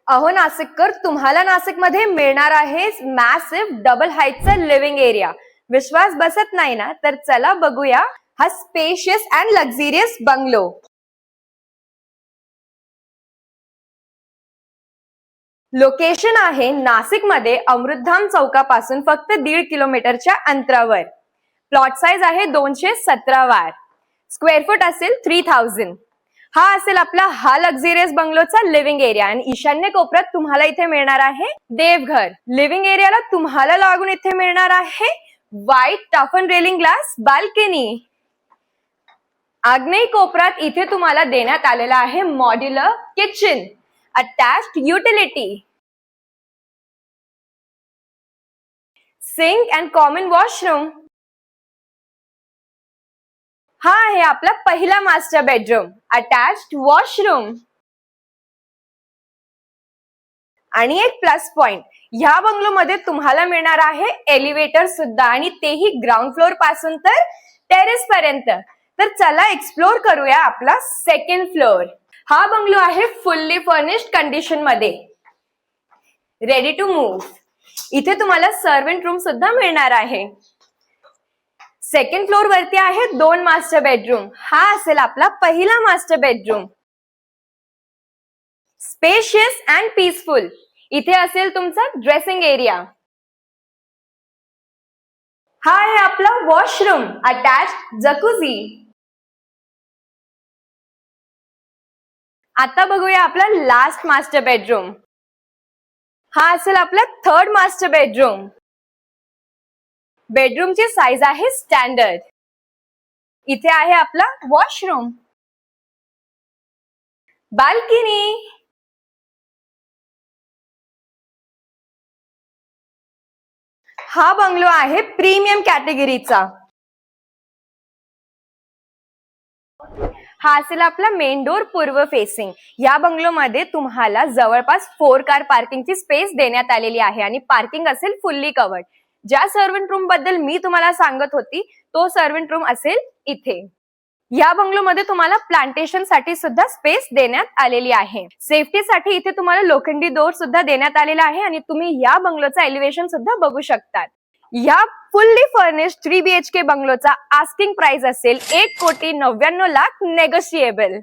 अहो नाशिककर, तुम्हाला नाशिकमध्ये मिळणार आहे मॅसिव्ह डबल हाईटचा लिव्हिंग एरिया. विश्वास बसत नाही ना, तर चला बघूया हा spacious and luxurious bungalow. Location आहे नाशिकमध्ये अमृतधाम चौकापासून फक्त 1.5 किलोमीटरच्या अंतरावर. प्लॉट साईज आहे 217 वार. स्क्वेअर फूट असेल 3000. हा असेल आपला हा लक्झरियस बंगलोचा लिव्हिंग एरिया. आणि ईशान्य कोपऱ्यात तुम्हाला इथे मिळणार आहे देवघर. लिव्हिंग एरियाला तुम्हाला लागून इथे मिळणार आहे व्हाईट टफन रेलिंग ग्लास बाल्कनी. आग्नेय कोपऱ्यात इथे तुम्हाला देण्यात आलेला आहे modular kitchen, attached utility, sink and common washroom. हा आहे आपला पहिला मास्टर बेडरूम, अटॅच्ड वॉशरूम. आणि एक प्लस पॉइंट, ह्या बंगलोमध्ये तुम्हाला मिळणार आहे एलिव्हेटर सुद्धा, आणि तेही ग्राउंड फ्लोर पासून तर टेरेस पर्यंत. तर चला एक्सप्लोर करूया आपला सेकंड फ्लोर. हा बंगलो आहे फुल्ली फर्निश्ड कंडिशन मध्ये, रेडी टू मूव्ह. इथे तुम्हाला सर्वंट रूम सुद्धा मिळणार आहे. सेकंड फ्लोर वरती आहे 2 मास्टर बेडरूम. हा असेल आपला पहिला master bedroom, spacious and peaceful. इथे असेल तुमचा ड्रेसिंग एरिया. हा आहे आपला वॉशरूम, अटॅच्ड जकुझी. आता बघूया आपला लास्ट मास्टर बेडरूम. हा असेल आपला थर्ड मास्टर बेडरूम. बेडरूमची साईज आहे स्टँडर्ड. इथे आहे आपला वॉशरूम, बाल्कनी. हा बंगलो आहे प्रीमियम कॅटेगरीचा. हा असेल आपला मेन डोर पूर्व फेसिंग. या बंगलोमध्ये तुम्हाला जवळपास 4 कार पार्किंगची स्पेस देण्यात आलेली आहे, आणि पार्किंग असेल फुल्ली कव्हर्ड. ज्या सर्वंट रूम बद्दल मी तुम्हाला सांगत होती, तो सर्वंट रूम असेल इथे. या बंगलोमध्ये तुम्हाला प्लांटेशन साठी सुद्धा स्पेस देण्यात आलेली आहे. सेफ्टीसाठी इथे तुम्हाला लोखंडी डोर सुद्धा देण्यात आलेला आहे, आणि तुम्ही या बंगलोचा एलिव्हेशन सुद्धा बघू शकतात. या फुल्ली फर्निश्ड 3 BHK बंगलोचा आस्किंग प्राइस असेल 1,99,00,000 नेगोशिएबल.